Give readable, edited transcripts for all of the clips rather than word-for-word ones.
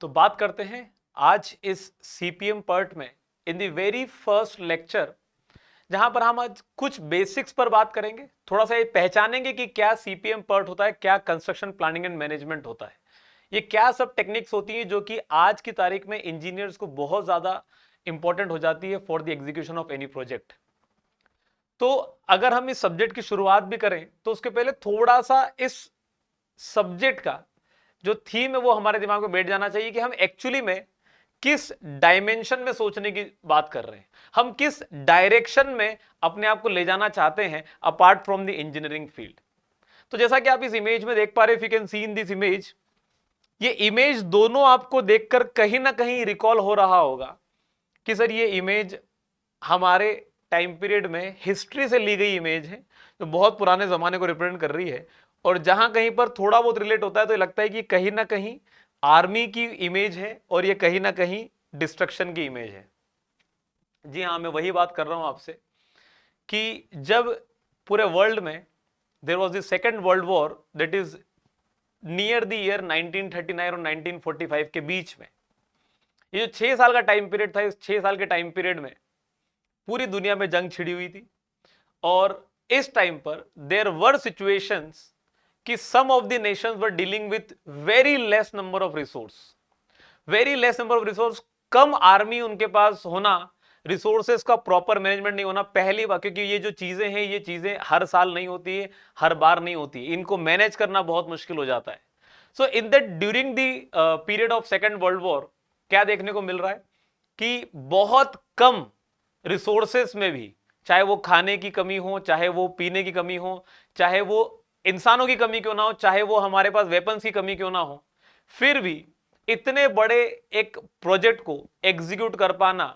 तो बात करते हैं आज इस सीपीएम पार्ट में in the very first lecture, जहां पर हम आज कुछ बेसिक्स पर बात करेंगे। थोड़ा सा ये पहचानेंगे कि क्या सीपीएम पार्ट होता है, क्या कंस्ट्रक्शन प्लानिंग एंड मैनेजमेंट होता है, ये क्या सब टेक्निक्स होती है जो कि आज की तारीख में इंजीनियर्स को बहुत ज्यादा इंपॉर्टेंट हो जाती है for the execution of any project. तो अगर हम इस सब्जेक्ट की शुरुआत भी करें तो उसके पहले थोड़ा सा इस सब्जेक्ट का जो थीम है वो हमारे दिमाग में बैठ जाना चाहिए कि हम एक्चुअली में किस डायमेंशन में सोचने की बात कर रहे हैं, हम किस डायरेक्शन में अपने आप को ले जाना चाहते हैं apart from the engineering field. तो जैसा कि आप इस इमेज में देख पा रहे, if you can C in this image, ये इमेज दोनों आपको देखकर कहीं ना कहीं रिकॉल हो रहा होगा कि सर ये इमेज हमारे टाइम पीरियड में हिस्ट्री से ली गई इमेज है जो बहुत पुराने जमाने को रिप्रेजेंट कर रही है, और जहां कहीं पर थोड़ा बहुत रिलेट होता है तो लगता है कि कहीं ना कहीं आर्मी की इमेज है और ये कहीं ना कहीं डिस्ट्रक्शन की इमेज है। जी हाँ, मैं वही बात कर रहा हूं आपसे कि जब पूरे वर्ल्ड में there was the second world war, that is near the year 1939 और 1945 के बीच में, ये जो 6 साल का टाइम पीरियड था, इस 6 साल के टाइम पीरियड में पूरी दुनिया में जंग छिड़ी हुई थी। और इस टाइम पर देयर वर सिचुएशंस कि some of the nations were dealing with very less number of resource, very less number of resource, कम आर्मी उनके पास होना, रिसोर्सेस का प्रॉपर मैनेजमेंट नहीं होना। पहली बात, क्योंकि ये जो चीजें हैं ये चीजें हर साल नहीं होती है, हर बार नहीं होती है, इनको मैनेज करना बहुत मुश्किल हो जाता है। So in that during the period of second world war क्या देखने को मिल रहा है कि बहुत कम रिसोर्सेस में भी, चाहे वो खाने की कमी हो, चाहे वो पीने की कमी हो, चाहे वो इंसानों की कमी क्यों ना हो, चाहे वो हमारे पास वेपन्स की कमी क्यों ना हो, फिर भी इतने बड़े एक प्रोजेक्ट को एग्जीक्यूट कर पाना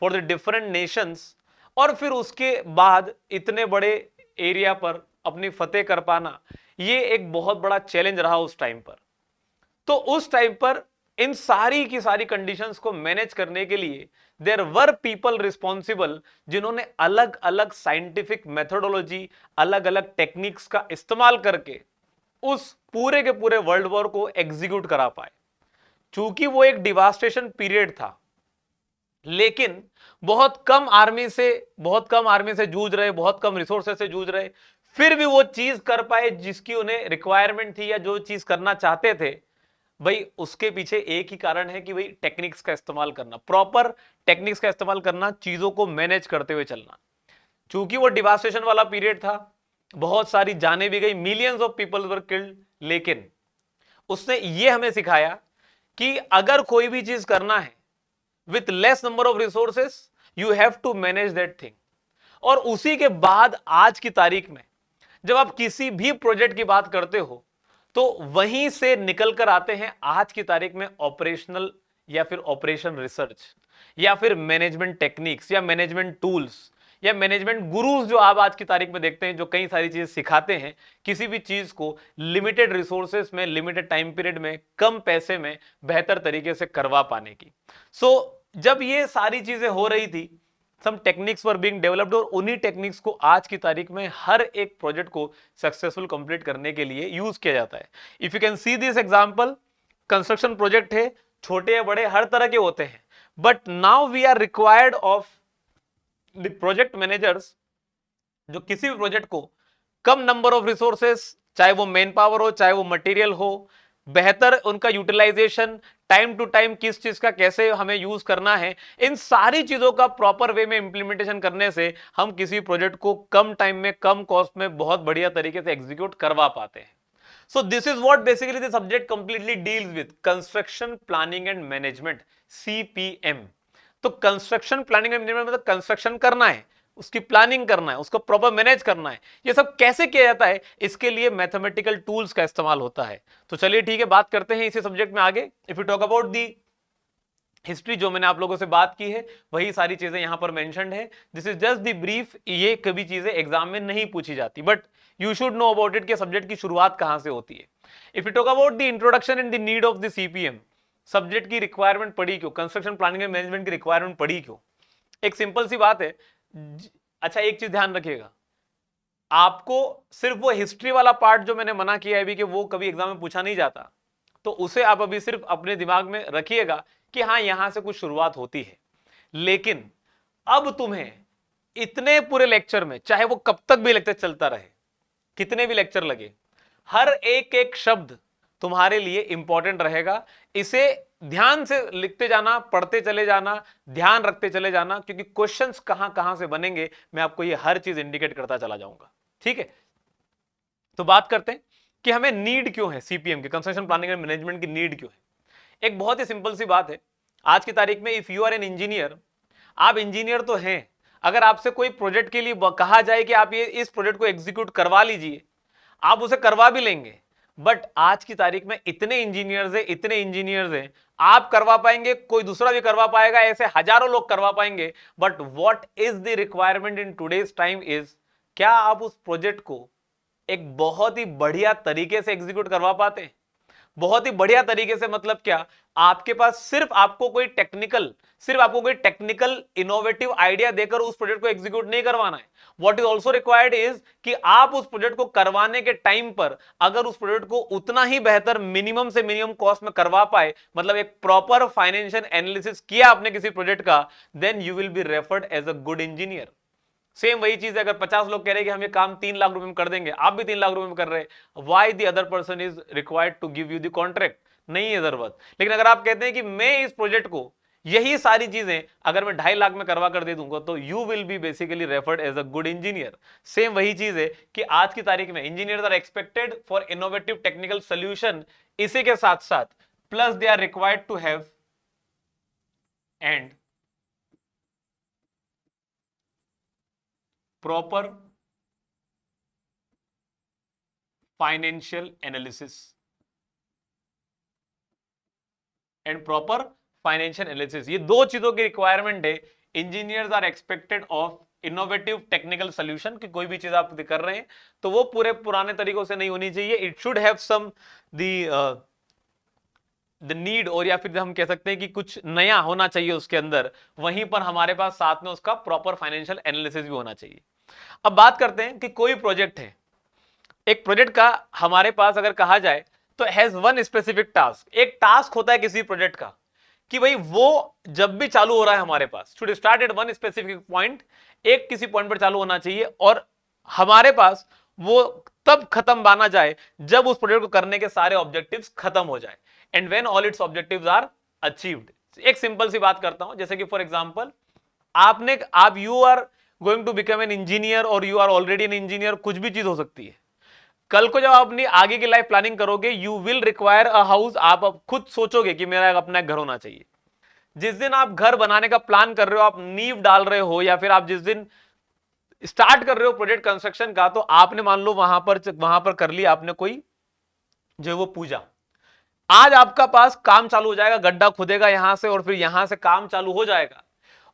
फॉर द डिफरेंट नेशंस, और फिर उसके बाद इतने बड़े एरिया पर अपनी फतेह कर पाना, ये एक बहुत बड़ा चैलेंज रहा उस टाइम पर। तो उस टाइम पर इन सारी की सारी कंडीशंस को मैनेज करने के लिए देयर वर पीपल रिस्पॉन्सिबल, जिन्होंने अलग अलग साइंटिफिक मेथोडोलॉजी, अलग अलग टेक्निक्स का इस्तेमाल करके उस पूरे के पूरे वर्ल्ड वॉर को एग्जीक्यूट करा पाए। चूंकि वो एक डिवास्टेशन पीरियड था, लेकिन बहुत कम आर्मी से जूझ रहे, बहुत कम रिसोर्सेस से जूझ रहे, फिर भी वो चीज कर पाए जिसकी उन्हें रिक्वायरमेंट थी या जो चीज करना चाहते थे। भाई उसके पीछे एक ही कारण है कि भाई टेक्निक्स का इस्तेमाल करना, प्रॉपर टेक्निक्स का इस्तेमाल करना, चीजों को मैनेज करते हुए चलना। चूंकि वो डिवास्टेशन वाला पीरियड था, बहुत सारी जानें भी गई, millions of people were killed, लेकिन उसने ये हमें सिखाया कि अगर कोई भी चीज करना है with less number of resources, you have to manage that thing. और उसी के बाद आज की तारीख में जब आप किसी भी प्रोजेक्ट की बात करते हो तो वहीं से निकल कर आते हैं आज की तारीख में ऑपरेशनल या फिर ऑपरेशन रिसर्च या फिर मैनेजमेंट टेक्निक्स या मैनेजमेंट टूल्स या मैनेजमेंट गुरुज, जो आप आज की तारीख में देखते हैं, जो कई सारी चीजें सिखाते हैं किसी भी चीज को लिमिटेड रिसोर्सेस में, लिमिटेड टाइम पीरियड में, कम पैसे में बेहतर तरीके से करवा पाने की। जब ये सारी चीजें हो रही थी, some techniques were being developed, और उन्हीं टेक्निक्स को आज की तारीख में हर एक प्रोजेक्ट को सक्सेसफुल कंप्लीट करने के लिए यूज किया जाता है। If you can see this example, construction project है, छोटे या बड़े हर तरह के होते हैं, but now we are required of the project managers, जो किसी भी प्रोजेक्ट को कम नंबर ऑफ रिसोर्सेस, चाहे वो मैन पावर हो, चाहे वो मटेरियल हो, बेहतर उनका यूटिलाइजेशन, टाइम टू टाइम किस चीज का कैसे हमें यूज करना है, इन सारी चीजों का प्रॉपर वे में इंप्लीमेंटेशन करने से हम किसी प्रोजेक्ट को कम टाइम में, कम कॉस्ट में बहुत बढ़िया तरीके से एग्जीक्यूट करवा पाते हैं। So this is what basically the subject completely deals with, construction planning and management, CPM. तो कंस्ट्रक्शन प्लानिंग एंड मैनेजमेंट मतलब कंस्ट्रक्शन करना है, उसकी प्लानिंग करना है, उसको प्रॉपर मैनेज करना है। ये सब कैसे किया जाता है, इसके लिए मैथमेटिकल टूल्स का इस्तेमाल होता है। तो चलिए ठीक है, बात करते हैं इसी सब्जेक्ट में आगे। If you talk about the history, जो मैंने आप लोगों से बात की है वही सारी चीजें यहां पर मेंशन्ड है। This is just the brief, ये कभी चीजें एग्जाम में नहीं पूछी जाती, but you should know about it कि सब्जेक्ट की शुरुआत कहां से होती है। If you talk about the introduction and the need of the CPM, subject की रिक्वायरमेंट पड़ी क्यों, कंस्ट्रक्शन प्लानिंग एंड मैनेजमेंट की रिक्वायरमेंट पड़ी क्यों। एक सिंपल सी बात है। अच्छा, एक चीज ध्यान रखिएगा, आपको सिर्फ वो हिस्ट्री वाला पार्ट जो मैंने मना किया है अभी कि वो कभी एग्जाम में पूछा नहीं जाता, तो उसे आप अभी सिर्फ अपने दिमाग में रखिएगा कि हाँ यहां से कुछ शुरुआत होती है। लेकिन अब तुम्हें इतने पूरे लेक्चर में, चाहे वो कब तक भी लेक्चर चलता रहे, कितने भी लेक्चर लगे, हर एक एक शब्द तुम्हारे लिए इंपॉर्टेंट रहेगा। इसे ध्यान से लिखते जाना, पढ़ते चले जाना, ध्यान रखते चले जाना, क्योंकि क्वेश्चंस कहां कहां से बनेंगे मैं आपको ये हर चीज इंडिकेट करता चला जाऊंगा। ठीक है, तो बात करते हैं कि हमें नीड क्यों है, सीपीएम की, कंस्ट्रक्शन प्लानिंग एंड मैनेजमेंट की नीड क्यों है। एक बहुत ही सिंपल सी बात है, आज की तारीख में if you are an engineer, आप इंजीनियर तो हैं, अगर आपसे कोई प्रोजेक्ट के लिए कहा जाए कि आप ये इस प्रोजेक्ट को एग्जीक्यूट करवा लीजिए, आप उसे करवा भी लेंगे। बट आज की तारीख में इतने इंजीनियर्स हैं, आप करवा पाएंगे, कोई दूसरा भी करवा पाएगा, ऐसे हजारों लोग करवा पाएंगे। But what is the requirement in today's time is, क्या आप उस प्रोजेक्ट को एक बहुत ही बढ़िया तरीके से एग्जीक्यूट करवा पाते हैं। बहुत ही बढ़िया तरीके से मतलब क्या, आपके पास सिर्फ आपको कोई टेक्निकल इनोवेटिव आइडिया देकर उस प्रोजेक्ट को एग्जीक्यूट नहीं करवाना है। What is also required is कि आप उस प्रोजेक्ट को करवाने के टाइम पर अगर उस प्रोजेक्ट को उतना ही बेहतर मिनिमम से मिनिमम कॉस्ट में करवा पाए, मतलब एक प्रॉपर फाइनेंशियल एनालिसिस किया आपने किसी प्रोजेक्ट का, then you will be referred as a good engineer. Same वही चीज है, अगर 50 लोग कह रहे हैं कि हम ये काम 3 लाख रुपए में कर देंगे, आप भी 3 लाख रुपए में कर रहे हैं, why the other person is required to give you the contract, नहीं है जरूरत। लेकिन अगर आप कहते हैं कि मैं इस प्रोजेक्ट को यही सारी चीजें अगर मैं 2.5 लाख में करवा कर दे दूंगा, तो you will be basically referred as a good engineer. Same वही चीज है कि आज की तारीख में engineers are expected for innovative technical solution, इसी के साथ साथ plus they are required to have and proper financial analysis and proper financial analysis, ये दो चीजों की रिक्वायरमेंट है। Engineers are expected of innovative technical solution, कि कोई भी चीज आप कर रहे हैं तो वो पूरे पुराने तरीकों से नहीं होनी चाहिए, it should have some the need, और या फिर हम कह सकते हैं कि कुछ नया होना चाहिए उसके अंदर। वहीं पर हमारे पास साथ में उसका प्रॉपर फाइनेंशियल एनालिसिस भी होना चाहिए। अब बात करते हैं कि कोई प्रोजेक्ट है, एक प्रोजेक्ट का हमारे पास अगर कहा जाए तो हैज वन स्पेसिफिक टास्क, एक टास्क होता है किसी प्रोजेक्ट का कि भाई वो जब भी चालू हो रहा है हमारे पास, should start at one specific point, एक किसी पॉइंट पर चालू होना चाहिए, और हमारे पास वो तब खत्म माना जाए जब उस प्रोजेक्ट को करने के सारे ऑब्जेक्टिव्स खत्म हो जाए, and when all its objectives are achieved. एक सिंपल सी बात करता हूं, जैसे कि फॉर एग्जांपल आप you are going to become an engineer और you are already an engineer, कुछ भी चीज हो सकती है। कल को जब आप अपनी आगे की लाइफ प्लानिंग करोगे, you will require a house, आप अब खुद सोचोगे कि मेरा अपना घर होना चाहिए। जिस दिन आप घर बनाने का प्लान कर रहे हो, आप नींव डाल रहे हो, या फिर आप जिस दिन स्टार्ट कर रहे हो प्रोजेक्ट कंस्ट्रक्शन का, तो आपने मान लो वहां पर कर लिया आपने कोई जो है वो पूजा। आज आपका पास काम चालू हो जाएगा, गड्ढा खुदेगा यहां से, और फिर यहां से काम चालू हो जाएगा,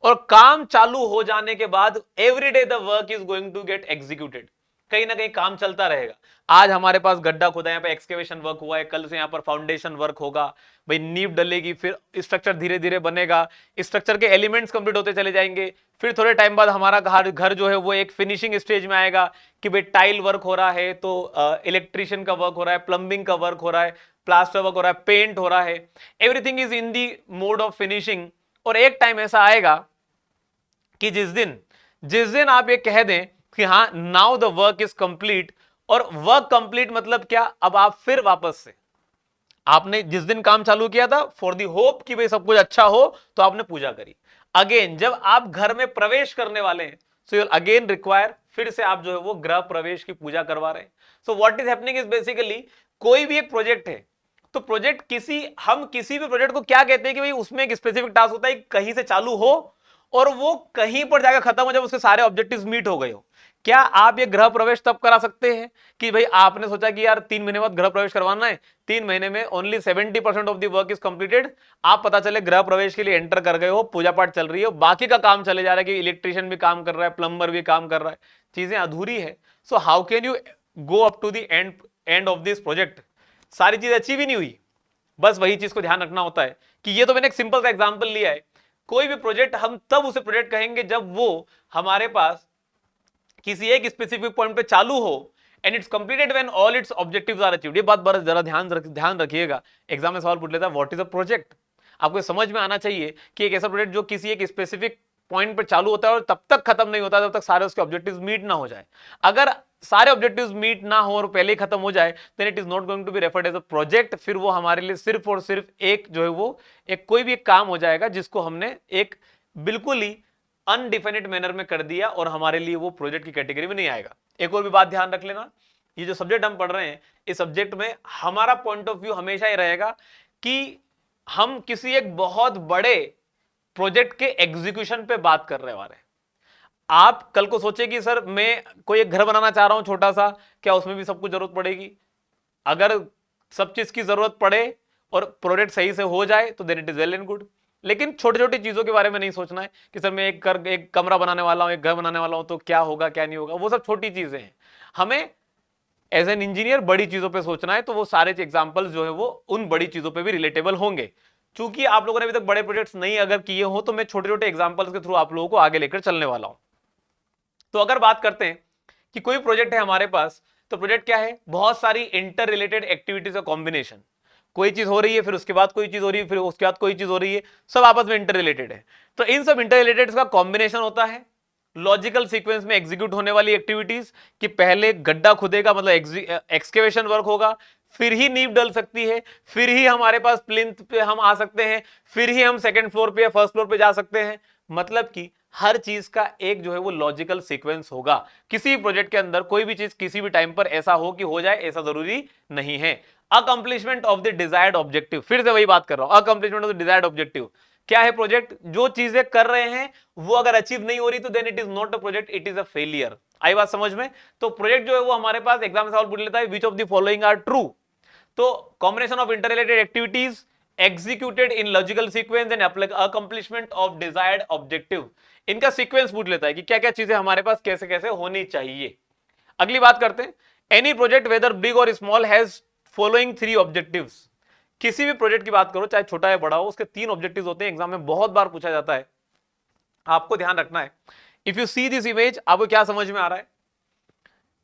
और काम चालू हो जाने के बाद every day the work is going to get executed, कहीं ना कहीं काम चलता रहेगा। आज हमारे पास गड्ढा खुदा, यहाँ पे एक्सकेवेशन वर्क हुआ है, कल से यहाँ पर फाउंडेशन वर्क होगा, भाई नींव डलेगी, फिर स्ट्रक्चर धीरे धीरे बनेगा, स्ट्रक्चर के एलिमेंट्स कंप्लीट होते चले जाएंगे, फिर थोड़े टाइम बाद हमारा घर जो है वो एक फिनिशिंग स्टेज में आएगा कि भाई टाइल वर्क हो रहा है, तो इलेक्ट्रिशियन का वर्क हो रहा है, प्लम्बिंग का वर्क हो रहा है, प्लास्टर वर्क हो रहा है, पेंट हो रहा है, everything is in the mode of finishing. और एक टाइम ऐसा आएगा कि जिस दिन आप ये कह दें कि हाँ now the work is complete, और वर्क कंप्लीट मतलब क्या, अब आप फिर वापस से आपने जिस दिन काम चालू किया था फॉर दी होप कि भाई सब कुछ अच्छा हो, तो आपने पूजा करी। अगेन जब आप घर में प्रवेश करने वाले हैं, सो यू अगेन रिक्वायर, फिर से आप जो है वो गृह प्रवेश की पूजा करवा रहे हैं। So what is happening is basically, कोई भी एक प्रोजेक्ट है, तो प्रोजेक्ट हम किसी भी प्रोजेक्ट को क्या कहते हैं कि भाई उसमें एक स्पेसिफिक टास्क होता है, कहीं से चालू हो और वो कहीं पर जाकर खत्म हो जब उसके सारे ऑब्जेक्टिव्स मीट हो गए हो। क्या आप ये गृह प्रवेश तब करा सकते हैं कि भाई आपने सोचा कि यार 3 महीने बाद गृह प्रवेश करवाना है, 3 महीने में only 70% of the work is completed, आप पता चले गृह प्रवेश के लिए एंटर कर गए हो, पूजा पाठ चल रही है, बाकी का काम चले जा रहा है कि इलेक्ट्रिशियन भी काम कर रहा है, प्लम्बर भी काम कर रहा है, चीजें अधूरी है। So how can you go up to the end of this project, सारी चीज अचीव ही नहीं हुई। बस वही चीज को ध्यान रखना होता है कि ये तो मैंने एक सिंपल सा एग्जांपल लिया है, कोई भी प्रोजेक्ट हम तब उसे प्रोजेक्ट कहेंगे जब वो हमारे पास किसी एक स्पेसिफिक पॉइंट पे चालू हो, and it's completed when all its objectives are achieved. ये बात बड़ा जरा ध्यान रखिएगा, एग्जाम में सवाल पूछ लेता है व्हाट इज अ प्रोजेक्ट। आपको समझ में आना चाहिए कि एक ऐसा प्रोजेक्ट जो किसी एक स्पेसिफिक पॉइंट पर चालू होता है और तब तक खत्म नहीं होता जब तक सारे उसके ऑब्जेक्टिव्स मीट ना हो जाए। अगर सारे ऑब्जेक्टिव्स मीट ना हो और पहले ही खत्म हो जाए then it is not going to be referred as a project. फिर वो हमारे लिए सिर्फ और सिर्फ एक जो है वो एक कोई भी एक काम हो जाएगा जिसको हमने एक बिल्कुल ही अनडिफाइनेड मैनर में कर दिया और हमारे लिए वो प्रोजेक्ट की कैटेगरी में नहीं आएगा। एक और भी बात ध्यान रख लेना, ये जो सब्जेक्ट हम पढ़ रहे हैं इस सब्जेक्ट में हमारा पॉइंट ऑफ व्यू हमेशा ये रहेगा कि हम किसी एक बहुत बड़े प्रोजेक्ट के एग्जीक्यूशन पे बात कर रहे वाले। आप कल को सोचे कि सर मैं कोई एक घर बनाना चाह रहा हूं छोटा सा, क्या उसमें भी सब कुछ जरूरत पड़ेगी? अगर सब चीज की जरूरत पड़े और प्रोजेक्ट सही से हो जाए तो then it is well and good. लेकिन छोटी छोटी चीजों के बारे में नहीं सोचना है कि सर मैं एक कमरा बनाने वाला हूं, एक घर बनाने वाला हूं, तो क्या होगा क्या नहीं होगा, वो सब छोटी चीजें हैं। हमें एज एन इंजीनियर बड़ी चीजों पे सोचना है, तो वो सारे एग्जांपल्स जो है वो उन बड़ी चीजों पे भी रिलेटेबल होंगे। चूंकि आप लोगों ने अभी तक बड़े प्रोजेक्ट्स नहीं अगर किए हो तो मैं छोटे छोटे एग्जांपल्स के थ्रू आप लोगों को आगे लेकर चलने वाला हूं। तो अगर बात करते हैं कि कोई प्रोजेक्ट है हमारे पास, तो प्रोजेक्ट क्या है? बहुत सारी इंटर रिलेटेड एक्टिविटीज का कॉम्बिनेशन। कोई चीज हो रही है, फिर उसके बाद कोई चीज हो रही है, फिर उसके बाद कोई चीज हो रही है, सब आपस में इंटर रिलेटेड है। तो इन सब इंटर रिलेटेड का कॉम्बिनेशन होता है लॉजिकल सीक्वेंस में एग्जीक्यूट होने वाली एक्टिविटीज कि पहले गड्ढा खुदेगा, मतलब एक्सकेवेशन वर्क होगा, फिर ही नींव डल सकती है, फिर ही हमारे पास प्लिंथ पे हम आ सकते हैं, फिर ही हम सेकंड फ्लोर पे या फर्स्ट फ्लोर पे जा सकते हैं। मतलब कि हर चीज का एक जो है वो लॉजिकल सीक्वेंस होगा। किसी प्रोजेक्ट के अंदर कोई भी चीज किसी भी टाइम पर ऐसा हो कि हो जाए ऐसा जरूरी नहीं है। Accomplishment of the desired objective, फिर से वही बात कर रहा हूं, accomplishment of the desired objective क्या है? प्रोजेक्ट जो चीजें कर रहे हैं वो अगर अचीव नहीं हो रही तो then it is not a project, it is a failure. आई बात समझ में? तो प्रोजेक्ट जो है वो हमारे पास एग्जाम में सवाल पूछ लेता है which of the following are true. तो combination of interrelated activities executed in logical sequence and accomplishment of desired objective, इनका सीक्वेंस पूछ लेता है कि क्या क्या चीजें हमारे पास कैसे कैसे होनी चाहिए। अगली बात करते हैं, एनी प्रोजेक्ट वेदर बिग और small has following three objectives. किसी भी प्रोजेक्ट की बात करो चाहे छोटा या बड़ा हो, उसके तीन ऑब्जेक्टिव्स होते हैं, एग्जाम में बहुत बार पूछा जाता है, आपको ध्यान रखना है। If you see this image, आपको क्या समझ में आ रहा है?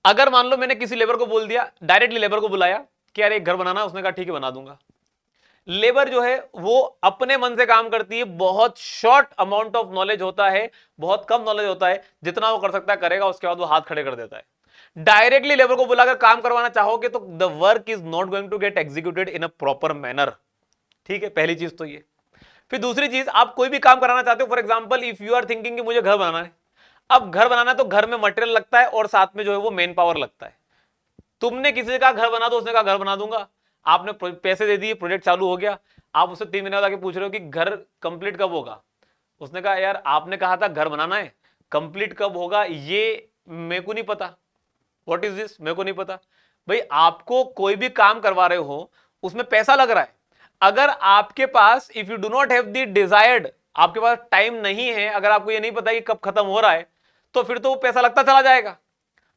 अगर मान लो मैंने किसी लेबर को बोल दिया, डायरेक्टली लेबर को बुलाया कि यार एक घर बनाना, उसने कहा ठीक है बना दूंगा। लेबर जो है वो अपने मन से काम करती है, बहुत शॉर्ट अमाउंट ऑफ नॉलेज होता है, बहुत कम नॉलेज होता है, जितना वो कर सकता है करेगा, उसके बाद वो हाथ खड़े कर देता है। डायरेक्टली लेबर को बुलाकर काम करवाना चाहोगे तो the work is not going to get executed in a proper manner. ठीक है, पहली चीज तो ये। फिर दूसरी चीज, आप कोई भी काम कराना चाहते हो, for example if you are thinking कि मुझे घर बनाना है, अब घर बनाना है तो घर में मटेरियल लगता है और साथ में जो है वो मेन पावर लगता है। तुमने किसी का घर बना दो, उसने कहा घर बना दूंगा, आपने पैसे दे दिए, प्रोजेक्ट चालू हो गया, आप उससे 3 महीने बाद आके पूछ रहे हो कि घर कंप्लीट कब होगा? उसने कहा यार आपने कहा था घर बनाना है, कंप्लीट कब होगा ये मेरे को नहीं पता। What is this? मेरे को नहीं पता। भाई आपको कोई भी काम करवा रहे हो उसमें पैसा लग रहा है, अगर आपके पास if you do not have the desired, आपके पास टाइम नहीं है, अगर आपको ये नहीं पता कि कब खत्म हो रहा है, तो फिर तो वो पैसा लगता चला जाएगा।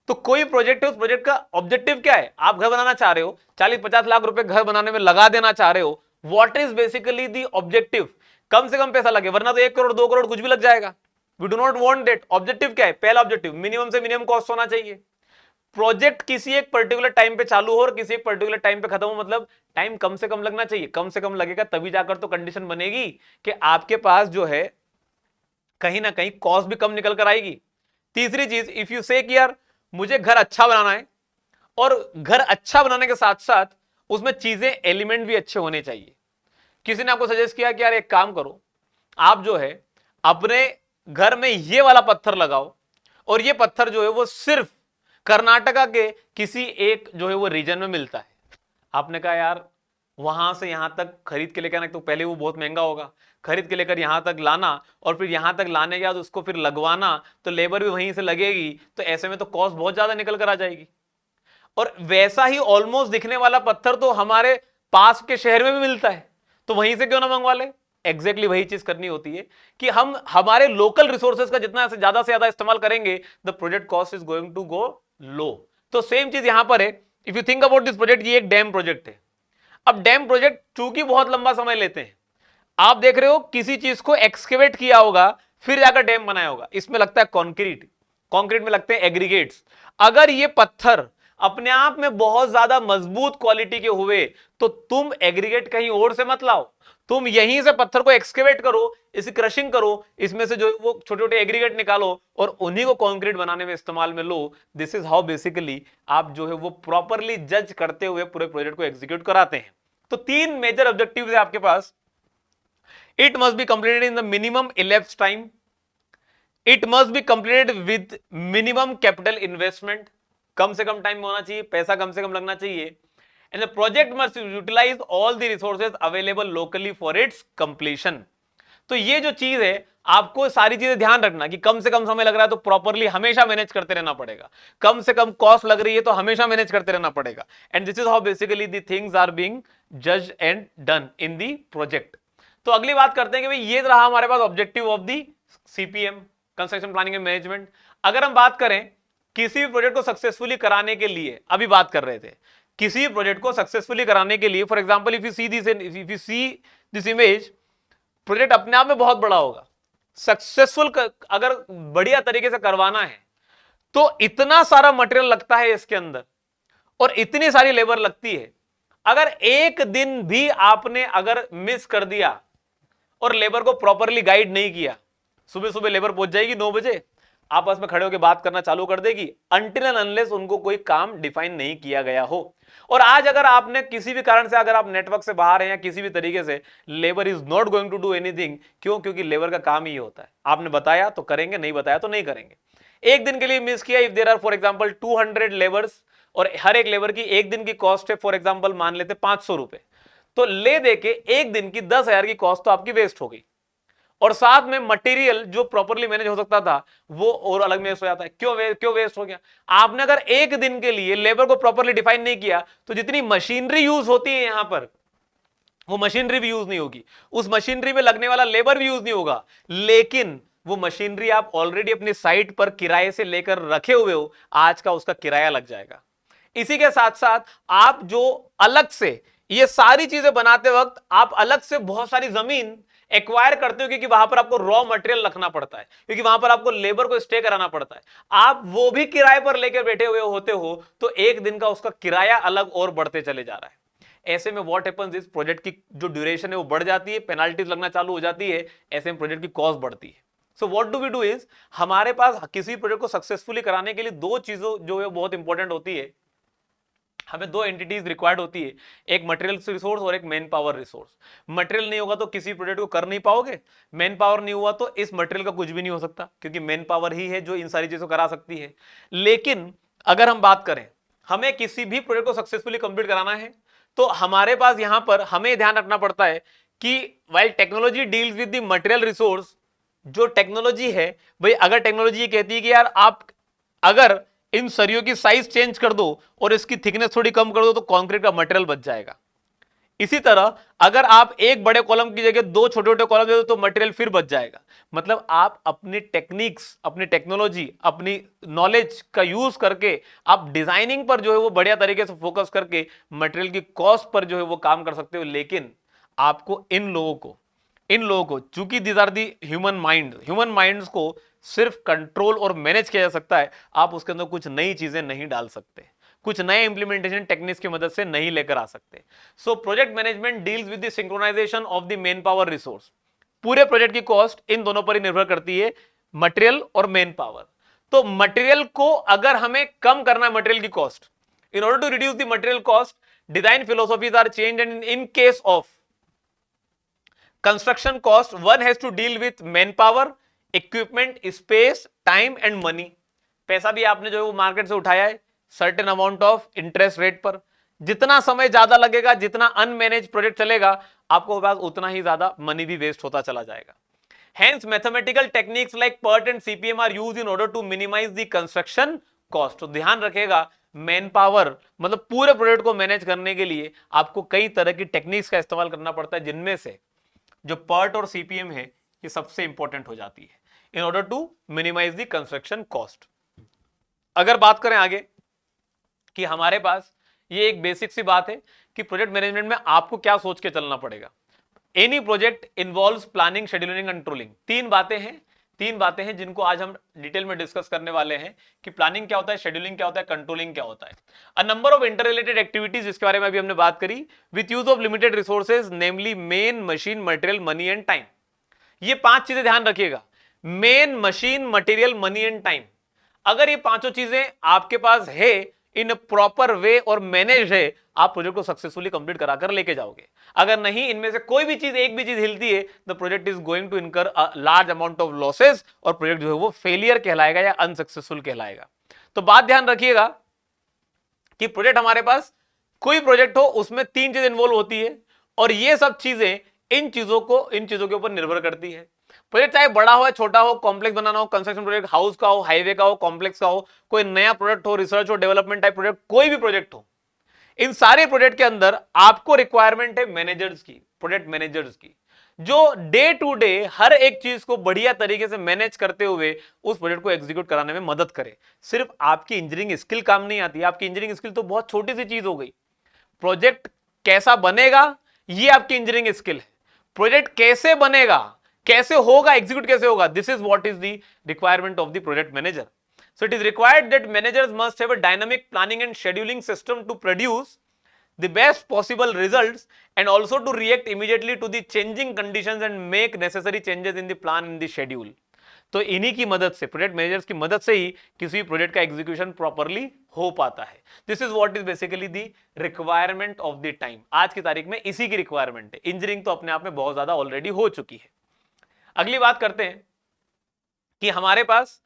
तो कोई प्रोजेक्ट है, उस प्रोजेक्ट का ऑब्जेक्टिव क्या है? आप घर बनाना चाह रहे हो, 40-50 लाख रुपए घर बनाने में लगा देना चाह रहे हो, what is basically the objective? कम से कम पैसा लगे, वरना तो 1 करोड़ 2 करोड़ कुछ भी लग जाएगा। We do not want that. Objective क्या है? पहला ऑब्जेक्टिव मिनिमम से मिनिमम कॉस्ट होना चाहिए। प्रोजेक्ट किसी एक पर्टिकुलर टाइम पे चालू हो और किसी एक पर्टिकुलर टाइम पे खत्म हो, मतलब टाइम कम से कम लगना चाहिए। कम से कम लगेगा तभी जाकर तो कंडीशन बनेगी कि आपके पास जो है कहीं ना कहीं कॉस्ट भी कम निकल कर आएगी। तीसरी चीज, इफ यू से कि यार मुझे घर अच्छा बनाना है और घर अच्छा बनाने के साथ साथ उसमें चीजें एलिमेंट भी अच्छे होने चाहिए। किसी ने आपको सजेस्ट किया कि यार एक काम करो, आप जो है अपने घर में ये वाला पत्थर लगाओ और ये पत्थर जो है वो सिर्फ कर्नाटका के किसी एक जो है वो रीजन में मिलता है। आपने कहा यार वहां से यहां तक खरीद के लेकर आना, तो पहले वो बहुत महंगा होगा, खरीद के लेकर यहां तक लाना और फिर यहां तक लाने के बाद उसको फिर लगवाना, तो लेबर भी वहीं से लगेगी, तो ऐसे में तो कॉस्ट बहुत ज्यादा निकल कर आ जाएगी। और वैसा ही ऑलमोस्ट दिखने वाला पत्थर तो हमारे पास के शहर में भी मिलता है, तो वहीं से क्यों ना मंगवा ले? एग्जैक्टली वही चीज करनी होती है कि हम हमारे लोकल रिसोर्सेज का जितना से ज्यादा इस्तेमाल करेंगे, the project cost is going to go low. तो सेम चीज यहां पर है। If you think about this project, ये एक डैम प्रोजेक्ट है। अब डैम प्रोजेक्ट चूंकि बहुत लंबा समय लेते हैं, आप देख रहे हो किसी चीज को एक्सकेवेट किया होगा फिर जाकर डैम बनाया होगा, इसमें लगता है कंक्रीट, कंक्रीट में लगते हैं एग्रीगेट्स। अगर ये पत्थर अपने आप में बहुत ज्यादा मजबूत क्वालिटी के हुए तो तुम एग्रीगेट कहीं और से मत लाओ, तुम यहीं से पत्थर को एक्सकेवेट करो, इसे क्रशिंग करो, इसमें से जो वो छोटे छोटे एग्रीगेट निकालो और उन्हीं को कंक्रीट बनाने में इस्तेमाल में लो। दिस इज हाउ बेसिकली आप जो है वो प्रॉपरली जज करते हुए पूरे प्रोजेक्ट को एग्जीक्यूट कराते हैं। तो 3 मेजर ऑब्जेक्टिव्स है आपके पास। It must be completed in the minimum elapsed time, it must be completed with minimum capital investment, कम से कम टाइम में होना चाहिए, पैसा कम से कम लगना चाहिए, and the project must utilise all the resources available locally for its completion. तो ये जो चीज है आपको सारी चीजें ध्यान रखना कि कम से कम समय लग रहा है तो प्रॉपरली हमेशा मैनेज करते रहना पड़ेगा, कम से कम कॉस्ट लग रही है तो हमेशा मैनेज करते रहना पड़ेगा। And this is how basically the things are being judged and done in the project. तो अगली बात करते हैं कि भाई ये रहा हमारे पास objective of the CPM, construction planning and management. अगर हम बात करें किसी भी प्रोजेक्ट को सक्सेसफुली कराने के लिए, अभी बात कर रहे थे किसी भी प्रोजेक्ट को सक्सेसफुली कराने के लिए, for example if you see this image, project अपने आप में बहुत बड़ा होगा, सक्सेसफुल अगर बढ़िया तरीके से करवाना है तो इतना सारा मटेरियल लगता है इसके अंदर और इतनी सारी लेबर लगती है। अगर एक दिन भी आपने अगर मिस कर दिया और लेबर को प्रॉपरली गाइड नहीं किया, सुबह सुबह लेबर पहुंच जाएगी 9 बजे, आपस में खड़े होकर बात करना चालू कर देगी अनटिल एंड अनलेस उनको कोई काम डिफाइन नहीं किया गया हो। और आज अगर आपने किसी भी कारण से अगर आप नेटवर्क से बाहर हैं या किसी भी तरीके से, labour is not going to do anything. क्यों? क्योंकि लेबर का काम ही होता है, आपने बताया तो करेंगे, नहीं बताया तो नहीं करेंगे। एक दिन के लिए मिस किया, if there are for example 200 labours और हर एक लेबर की एक दिन की कॉस्ट है फॉर एग्जांपल मान लेते 500 रुपए, तो ले दे के एक दिन की 10,000 की कॉस्ट तो आपकी वेस्ट हो गई और साथ में मटेरियल जो प्रॉपरली मैनेज हो सकता था वो और अलग में वेस्ट हो जाता है। क्यों वेस्ट हो गया? आपने अगर एक दिन के लिए लेबर को प्रॉपरली डिफाइन नहीं किया तो जितनी मशीनरी यूज होती है यहां पर वो मशीनरी भी यूज नहीं होगी, उस मशीनरी में लगने वाला लेबर भी यूज नहीं होगा, लेकिन वो मशीनरी आप ऑलरेडी अपनी साइट पर किराए से लेकर रखे हुए हो, आज का उसका किराया लग जाएगा। इसी के साथ साथ आप जो अलग से ये सारी चीजें बनाते वक्त आप अलग से बहुत सारी जमीन एक्वायर करते हो क्योंकि वहां पर आपको रॉ मटेरियल रखना पड़ता है, क्योंकि वहां पर आपको लेबर को स्टे कराना पड़ता है, आप वो भी किराए पर लेकर बैठे हुए होते हो, तो एक दिन का उसका किराया अलग और बढ़ते चले जा रहा है। ऐसे में व्हाट हैपेंस इस प्रोजेक्ट की जो ड्यूरेशन है वो बढ़ जाती है, पेनाल्टीज लगना चालू हो जाती है, ऐसे में प्रोजेक्ट की कॉस्ट बढ़ती है। So what do we do is, हमारे पास किसी प्रोजेक्ट को सक्सेसफुली कराने के लिए दो चीजों जो है बहुत इंपॉर्टेंट होती है, हमें दो एंटिटीज रिक्वायर्ड होती है, एक मटेरियल रिसोर्स और एक मैन पावर रिसोर्स। मटेरियल नहीं होगा तो किसी प्रोजेक्ट को कर नहीं पाओगे, मैन पावर नहीं हुआ तो इस मटेरियल का कुछ भी नहीं हो सकता, क्योंकि मैन पावर ही है जो इन सारी चीजों को करा सकती है। लेकिन अगर हम बात करें हमें किसी भी प्रोजेक्ट को सक्सेसफुली कंप्लीट कराना है तो हमारे पास यहां पर हमें ध्यान रखना पड़ता है कि while technology deals with the material resource, जो टेक्नोलॉजी है भाई, अगर टेक्नोलॉजी ये कहती है कि यार आप अगर इन सरियों की साइज चेंज कर दो और इसकी थिकनेस थोड़ी कम कर दो तो कंक्रीट का मटेरियल बच जाएगा। इसी तरह अगर आप एक बड़े कॉलम की जगह दो छोटे छोटे कॉलम दे दो तो मटेरियल फिर बच जाएगा। मतलब आप अपनी टेक्निक्स, अपनी टेक्नोलॉजी, अपनी नॉलेज का यूज करके आप डिजाइनिंग पर जो है वो बढ़िया तरीके से फोकस करके मटेरियल की कॉस्ट पर जो है वो काम कर सकते हो। लेकिन आपको इन लोगों को चूंकि these are the human minds को सिर्फ कंट्रोल और मैनेज किया जा सकता है, आप उसके अंदर कुछ नई चीजें नहीं डाल सकते, कुछ नए इंप्लीमेंटेशन टेक्निक्स की मदद से नहीं लेकर आ सकते। So project management deals with the synchronisation of the man power resource. पूरे प्रोजेक्ट की कॉस्ट इन दोनों पर ही निर्भर करती है, मटेरियल और मैन पावर। तो मटेरियल को अगर हमें कम करना है, मटेरियल की cost, in order to reduce the material cost, design philosophies are change and in case of construction cost one has to deal with man power, equipment, space, time and money. पैसा भी आपने जो है वो market से उठाया है certain amount of interest rate पर, जितना समय ज्यादा लगेगा, जितना अनमैनेज प्रोजेक्ट चलेगा, आपको पास उतना ही ज्यादा मनी भी वेस्ट होता चला जाएगा। Hence mathematical techniques like PERT and CPM are used in order to minimize the construction cost। तो ध्यान रखेगा मैन पावर मतलब पूरे प्रोजेक्ट को मैनेज करने के लिए आपको कई तरह की टेक्निक्स का इस्तेमाल करना पड़ता है, जिनमें से जो PERT और CPM है ये सबसे इंपॉर्टेंट हो जाती है in order to minimise the construction cost. अगर बात करें आगे कि हमारे पास ये एक बेसिक सी बात है कि प्रोजेक्ट मैनेजमेंट में आपको क्या सोच के चलना पड़ेगा। Any project involves planning, scheduling, controlling. तीन बातें हैं, तीन बातें हैं जिनको आज हम डिटेल में डिस्कस करने वाले हैं कि प्लानिंग क्या होता है, शेड्यूलिंग क्या होता है, कंट्रोलिंग क्या होता है। A number of inter related activities, जिसके बारे में अभी हमने बात करी, with use of limited resources namely main, machine, material, money and time. ये पांच चीजें ध्यान रखिएगा, main, machine, material, money and time. अगर ये पांचों चीजें आपके पास है, इन प्रॉपर वे और मैनेज है, आप प्रोजेक्ट को सक्सेसफुली कंप्लीट कराकर लेके जाओगे। अगर नहीं, इनमें से कोई भी चीज, एक भी चीज हिलती है, the project is going to incur a large amount of losses, और प्रोजेक्ट जो है वो फेलियर कहलाएगा या अनसक्सेसफुल कहलाएगा। तो बात ध्यान रखिएगा कि प्रोजेक्ट हमारे पास, कोई प्रोजेक्ट हो उसमें तीन चीजें इन्वॉल्व होती है, और ये सब चीजें इन चीजों के ऊपर निर्भर करती है। प्रोजेक्ट चाहे बड़ा हो या छोटा हो, कॉम्प्लेक्स बनाना हो, कंस्ट्रक्शन प्रोजेक्ट, हाउस का हो, हाईवे का हो, कॉम्प्लेक्स का हो, कोई नया प्रोजेक्ट हो, रिसर्च हो, डेवलपमेंट टाइप प्रोजेक्ट, कोई भी प्रोजेक्ट हो, इन सारे प्रोजेक्ट के अंदर आपको रिक्वायरमेंट है मैनेजर्स की, प्रोजेक्ट मैनेजर्स की, जो डे टू डे हर एक चीज को बढ़िया तरीके से मैनेज करते हुए उस प्रोजेक्ट को एग्जीक्यूट कराने में मदद करे। सिर्फ आपकी इंजीनियरिंग स्किल काम नहीं आती, आपकी इंजीनियरिंग स्किल तो बहुत छोटी सी चीज हो गई। प्रोजेक्ट कैसा बनेगा, ये आपकी इंजीनियरिंग स्किल है। प्रोजेक्ट कैसे बनेगा, कैसे होगा, एग्जीक्यूट कैसे होगा, this is what is the requirement of the project manager. So it is required that managers must have a dynamic planning and scheduling system to produce the best possible results, and also to react immediately to the changing conditions and make necessary changes in the plan and the schedule. तो इन्हीं की मदद से, project managers की मदद से ही किसी project का एग्जीक्यूशन प्रॉपरली हो पाता है. This is what is basically the requirement of the time. आज की तारीख में इसी की रिक्वायरमेंट है. इंजीनियरिंग तो अपने आप में बहुत ज्यादा ऑलरेडी हो चुकी है. अगली बात करते हैं कि हमारे पास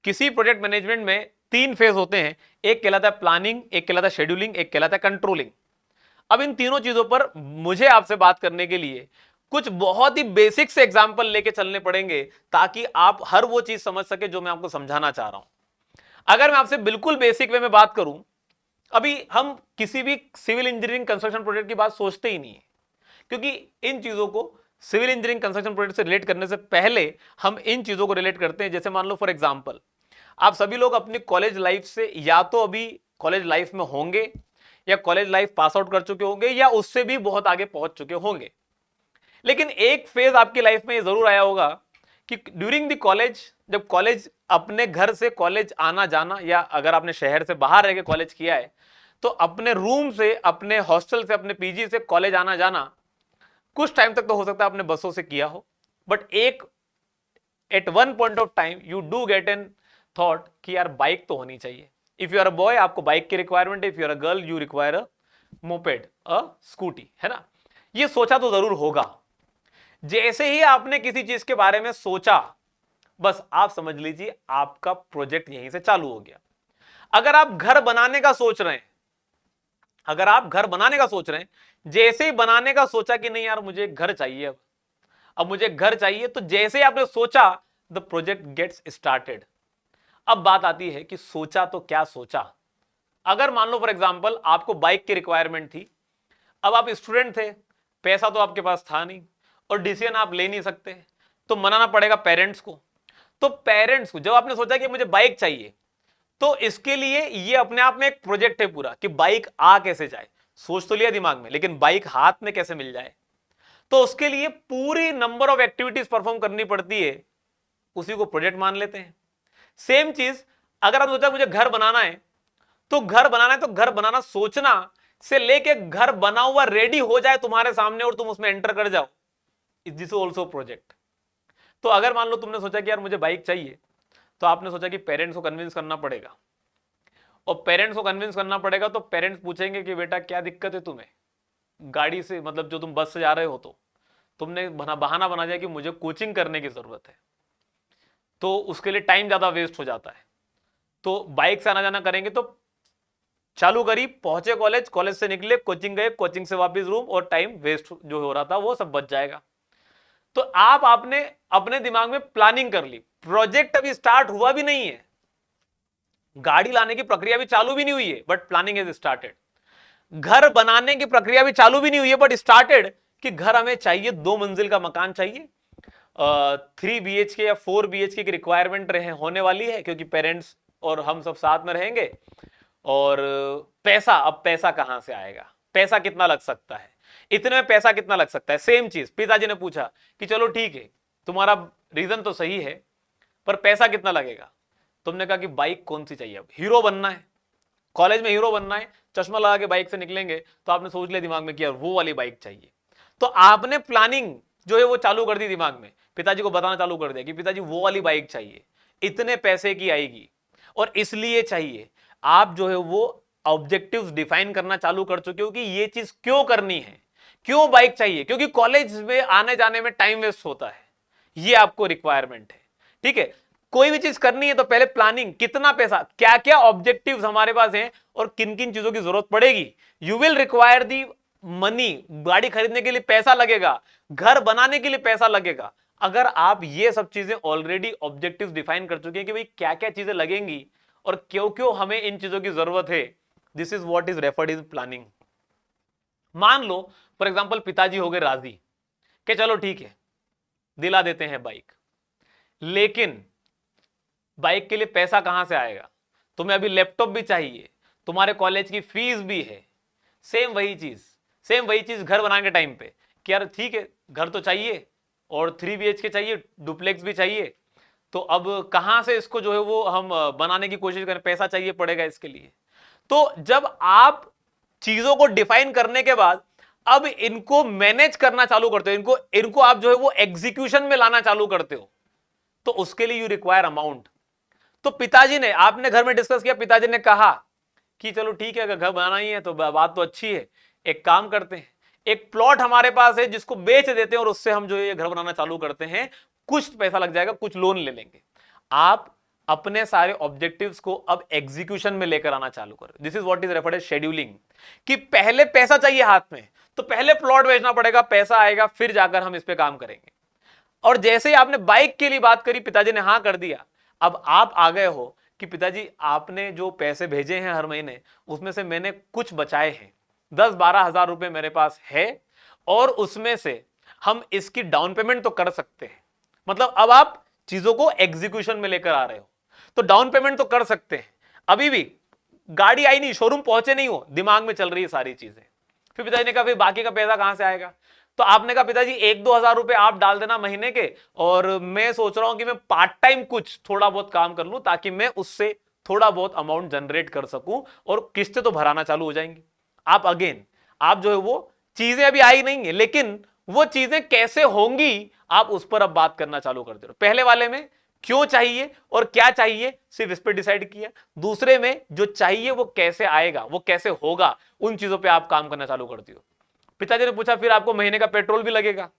किसी प्रोजेक्ट मैनेजमेंट में तीन फेज होते हैं. एक कहलाता है प्लानिंग, एक कहलाता है शेड्यूलिंग, एक कहलाता है कंट्रोलिंग. अब इन तीनों चीजों पर मुझे आपसे बात करने के लिए कुछ बहुत ही बेसिक से एग्जांपल लेके चलने पड़ेंगे, ताकि आप हर वो चीज समझ सके जो मैं आपको समझाना चाह रहा हूं. अगर मैं आपसे बिल्कुल बेसिक वे में बात करूं, अभी हम किसी भी सिविल इंजीनियरिंग कंस्ट्रक्शन प्रोजेक्ट की बात सोचते ही नहीं है, क्योंकि इन चीजों को सिविल इंजीनियरिंग कंस्ट्रक्शन प्रोजेक्ट से रिलेट करने से पहले हम इन चीजों को रिलेट करते हैं. जैसे मान लो फॉर एग्जांपल, आप सभी लोग अपनी कॉलेज लाइफ से या तो अभी कॉलेज लाइफ में होंगे, या कॉलेज लाइफ पास आउट कर चुके होंगे, या उससे भी बहुत आगे पहुंच चुके होंगे. लेकिन एक फेज आपकी लाइफ में ये जरूर आया होगा कि ड्यूरिंग द कॉलेज, जब कॉलेज, अपने घर से कॉलेज आना जाना, या अगर आपने शहर से बाहर रह के कॉलेज किया है तो अपने रूम से, अपने हॉस्टल से, अपने पीजी से कॉलेज आना जाना कुछ टाइम तक तो हो सकता है आपने बसों से किया हो, बट एक at one point of time you do get an thought कि यार बाइक तो होनी चाहिए. If you are a boy, आपको बाइक की रिक्वायरमेंट है. If you are a girl, you require a moped, a scooty, है ना. ये सोचा तो जरूर होगा. जैसे ही आपने किसी चीज के बारे में सोचा, बस आप समझ लीजिए आपका प्रोजेक्ट यहीं से चालू हो गया. अगर आप घर बनाने का सोच रहे हैं, अगर आप घर बनाने का सोच रहे हैं, जैसे ही बनाने का सोचा कि नहीं यार मुझे घर चाहिए, अब मुझे घर चाहिए, तो जैसे ही आपने सोचा, द प्रोजेक्ट गेट्स स्टार्टेड. अब बात आती है कि सोचा तो क्या सोचा. अगर मान लो फॉर एग्जांपल आपको बाइक की रिक्वायरमेंट थी, अब आप स्टूडेंट थे, पैसा तो आपके पास था नहीं, और डिसीजन आप ले नहीं सकते, तो मनाना पड़ेगा पेरेंट्स को. तो पेरेंट्स को जब आपने सोचा कि मुझे बाइक चाहिए, तो इसके लिए ये अपने आप में एक प्रोजेक्ट है पूरा कि बाइक आ कैसे जाए. सोच तो लिया दिमाग में, लेकिन बाइक हाथ में कैसे मिल जाए, तो उसके लिए पूरी नंबर ऑफ एक्टिविटीज परफॉर्म करनी पड़ती है. उसी को प्रोजेक्ट मान लेते हैं. सेम चीज अगर आप सोचा मुझे घर बनाना है, तो घर बनाना है, तो घर बनाना सोचना से लेके घर बना हुआ रेडी हो जाए तुम्हारे सामने और तुम उसमें एंटर कर जाओ, दिस इज ऑल्सो प्रोजेक्ट. तो अगर मान लो तुमने सोचा कि यार मुझे बाइक चाहिए, तो आपने सोचा कि पेरेंट्स को कन्विंस करना पड़ेगा, और पेरेंट्स को कन्विंस करना पड़ेगा, तो पेरेंट्स पूछेंगे कि बेटा क्या दिक्कत है तुम्हें गाड़ी से, मतलब जो तुम बस से जा रहे हो, तो तुमने बहाना बना दिया कि मुझे कोचिंग करने की जरूरत है, तो उसके लिए टाइम ज्यादा वेस्ट हो जाता है, तो बाइक से आना जाना करेंगे. तो चालू करी, पहुंचे कॉलेज, कॉलेज से निकले, कोचिंग गए, कोचिंग से वापस रूम, और टाइम वेस्ट जो हो रहा था वो सब बच जाएगा. तो आपने अपने दिमाग में प्लानिंग कर ली. प्रोजेक्ट अभी स्टार्ट हुआ भी नहीं है, गाड़ी लाने की प्रक्रिया भी चालू भी नहीं हुई है, बट प्लानिंग इज स्टार्टेड. घर बनाने की प्रक्रिया भी चालू भी नहीं हुई है, बट स्टार्टेड कि घर हमें चाहिए, 2 मंजिल का मकान चाहिए, 3 BHK या 4 BHK की रिक्वायरमेंट होने वाली है, क्योंकि पेरेंट्स और हम सब साथ में रहेंगे. और पैसा, अब पैसा कहां से आएगा, पैसा कितना लग सकता है, इतने में पैसा कितना लग सकता है. सेम चीज पिताजी ने पूछा कि चलो ठीक है, तुम्हारा रीजन तो सही है, पर पैसा कितना लगेगा? तुमने कहा कि बाइक कौन सी चाहिए, अब हीरो बनना है, कॉलेज में हीरो बनना है, चश्मा लगा के बाइक से निकलेंगे, तो आपने सोच लिया दिमाग में कि यार वो वाली बाइक चाहिए। तो आपने प्लानिंग जो है वो चालू कर दी दिमाग में, पिताजी को बताना चालू कर दिया कि पिताजी वो वाली बाइक चाहिए, इतने पैसे की आएगी और इसलिए चाहिए। आप जो है वो ऑब्जेक्टिव्स डिफाइन करना चालू कर चुके हो कि ये चीज क्यों करनी है, क्यों बाइक चाहिए, क्योंकि कॉलेज में आने जाने में टाइम वेस्ट होता है, ये आपको रिक्वायरमेंट है। ठीक है, कोई भी चीज करनी है तो पहले प्लानिंग, कितना पैसा, क्या क्या ऑब्जेक्टिव्स हमारे पास हैं और किन किन चीजों की जरूरत पड़ेगी। You will require the money, गाड़ी खरीदने के लिए पैसा लगेगा, घर बनाने के लिए पैसा लगेगा। अगर आप ये सब चीजें ऑलरेडी ऑब्जेक्टिव्स डिफाइन कर चुके हैं कि भाई क्या क्या चीजें लगेंगी और क्यों क्यों हमें इन चीजों की जरूरत है, this is what is referred is planning. मान लो फॉर एग्जांपल पिताजी हो गए राजी कि चलो ठीक है दिला देते हैं बाइक, लेकिन बाइक के लिए पैसा कहां से आएगा? तुम्हें अभी लैपटॉप भी चाहिए, तुम्हारे कॉलेज की फीस भी है, सेम वही चीज घर बनाने के टाइम पे कि यार ठीक है घर तो चाहिए और 3 BHK चाहिए, डुप्लेक्स भी चाहिए, तो अब कहां से इसको जो है वो हम बनाने की कोशिश करें, पैसा चाहिए पड़ेगा इसके लिए। तो जब आप चीजों को डिफाइन करने के बाद अब इनको मैनेज करना चालू करते हो, इनको आप जो है वो एग्जीक्यूशन में लाना चालू करते हो, तो उसके लिए यू रिक्वायर अमाउंट। तो पिताजी ने, आपने घर में डिस्कस किया, पिताजी ने कहा कि चलो ठीक है अगर घर बनाना ही है तो बात तो अच्छी है, एक काम करते हैं, एक प्लॉट हमारे पास है जिसको बेच देते हैं और उससे हम जो है घर बनाना चालू करते हैं, कुछ पैसा लग जाएगा, कुछ लोन ले लेंगे। आप अपने सारे ऑब्जेक्टिव्स को अब एग्जीक्यूशन में लेकर आना चालू करो। This is what is referred as scheduling, कि पहले पैसा चाहिए हाथ में, तो पहले प्लॉट बेचना पड़ेगा, पैसा आएगा, फिर जाकर हम इस पे काम करेंगे। और जैसे ही आपने बाइक के लिए बात करी, पिताजी ने हाँ कर दिया, अब आप आ गए हो कि पिताजी आपने जो पैसे भेजे हैं हर महीने, उसमें से मैंने कुछ बचाए हैं, 10-12 हजार रुपए मेरे पास है, और उसमें से हम इसकी डाउन पेमेंट तो कर सकते हैं। मतलब अब आप चीजों को एग्जीक्यूशन में लेकर आ रहे हो, तो डाउन पेमेंट तो कर सकते हैं। अभी भी गाड़ी आई नहीं, शोरूम पहुंचे नहीं हो, दिमाग में चल रही है सारी चीजें। फिर पिताजी ने कहा फिर बाकी का पैसा कहां से आएगा? तो आपने कहा पिताजी 1-2 हजार रुपए आप डाल देना महीने के, और मैं सोच रहा हूं कि मैं पार्ट टाइम कुछ थोड़ा बहुत काम कर लूं ताकि मैं उससे थोड़ा बहुत अमाउंट जनरेट कर सकूं और किस्तें तो भराना चालू हो जाएंगी। आप जो है वो चीजें अभी आई नहीं है, लेकिन वो चीजें कैसे होंगी आप उस पर अब बात करना चालू कर दे रहे हो। पहले वाले में क्यों चाहिए और क्या चाहिए सिर्फ इस पर डिसाइड किया, दूसरे में जो चाहिए वो कैसे आएगा, वो कैसे होगा, उन चीजों पे आप काम करना चालू करती हो। पिताजी ने पूछा फिर आपको महीने का पेट्रोल भी लगेगा?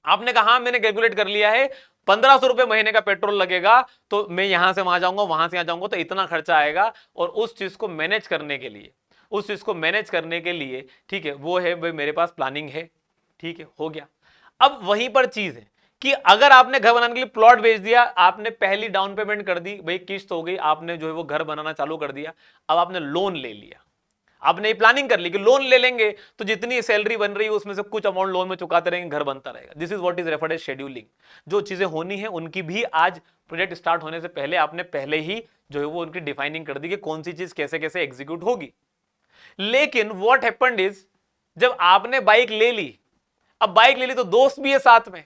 आपने कहा हाँ मैंने कैलकुलेट कर लिया है, 1500 रुपए महीने का पेट्रोल लगेगा, तो मैं यहां से वहां जाऊंगा, वहां से यहां जाऊंगा, तो इतना खर्चा आएगा। और उस चीज को मैनेज करने के लिए ठीक है वो है भाई मेरे पास प्लानिंग है, ठीक है हो गया। अब वहीं पर चीज है कि अगर आपने घर बनाने के लिए प्लॉट बेच दिया, आपने पहली डाउन पेमेंट कर दी, भाई किस्त हो गई, आपने जो है वो घर बनाना चालू कर दिया, अब आपने लोन ले लिया, आपने ये प्लानिंग कर ली कि लोन ले लेंगे तो जितनी सैलरी बन रही है उसमें से कुछ अमाउंट लोन में चुकाते रहेंगे, घर बनता रहेगा। This is what is referred as scheduling. जो चीजें होनी है उनकी भी आज प्रोजेक्ट स्टार्ट होने से पहले आपने पहले ही जो है वो उनकी डिफाइनिंग कर दी कि कौन सी चीज कैसे कैसे एग्जीक्यूट होगी। लेकिन व्हाट हैपेंड इज, जब आपने बाइक ले ली, अब बाइक ले ली तो दोस्त भी है साथ में,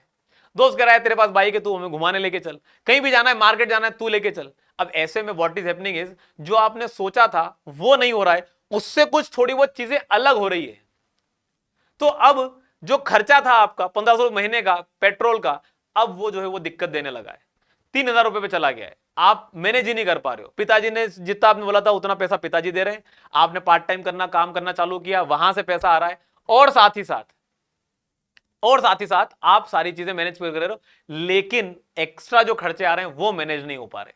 दोस्त कह रहा है तेरे पास बाइक है तू हमें घुमाने लेके चल, कहीं भी जाना है मार्केट जाना है तू लेके चल। अब ऐसे में व्हाट इज हैपनिंग इज, जो आपने सोचा था वो नहीं हो रहा है, उससे कुछ थोड़ी बहुत चीजें अलग हो रही है। तो अब जो खर्चा था आपका 1500 महीने का पेट्रोल का, अब वो जो है वो दिक्कत देने लगा है, 3000 रुपए पे चला गया है, आप मैनेज ही नहीं कर पा रहे हो। पिताजी ने जितना आपने बोला था उतना पैसा पिताजी दे रहे हैं, आपने पार्ट टाइम काम करना चालू किया, वहां से पैसा आ रहा है, और साथ ही साथ आप सारी चीजें मैनेज कर रहे हो, लेकिन एक्स्ट्रा जो खर्चे आ रहे हैं वो मैनेज नहीं हो पा रहे,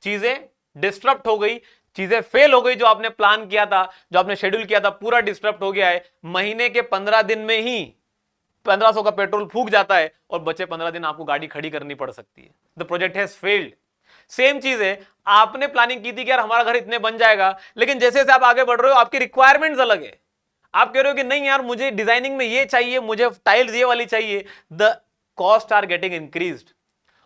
चीजें डिस्टर्ब हो गई, चीजें फेल हो गई, जो आपने प्लान किया था, जो आपने शेड्यूल किया था, पूरा डिस्टर्ब हो गया है। महीने के 15 दिन में ही 1500 का पेट्रोल फूक जाता है और बचे 15 दिन आपको गाड़ी खड़ी करनी पड़ सकती है। The project has failed. Same चीज है, आपने प्लानिंग की थी कि यार हमारा घर इतने बन जाएगा, लेकिन जैसे जैसे आप आगे बढ़ रहे हो आपकी रिक्वायरमेंट्स अलग है, आप कह रहे हो कि नहीं यार मुझे डिजाइनिंग में ये चाहिए, मुझे टाइल्स ये वाली चाहिए, the cost are getting increased,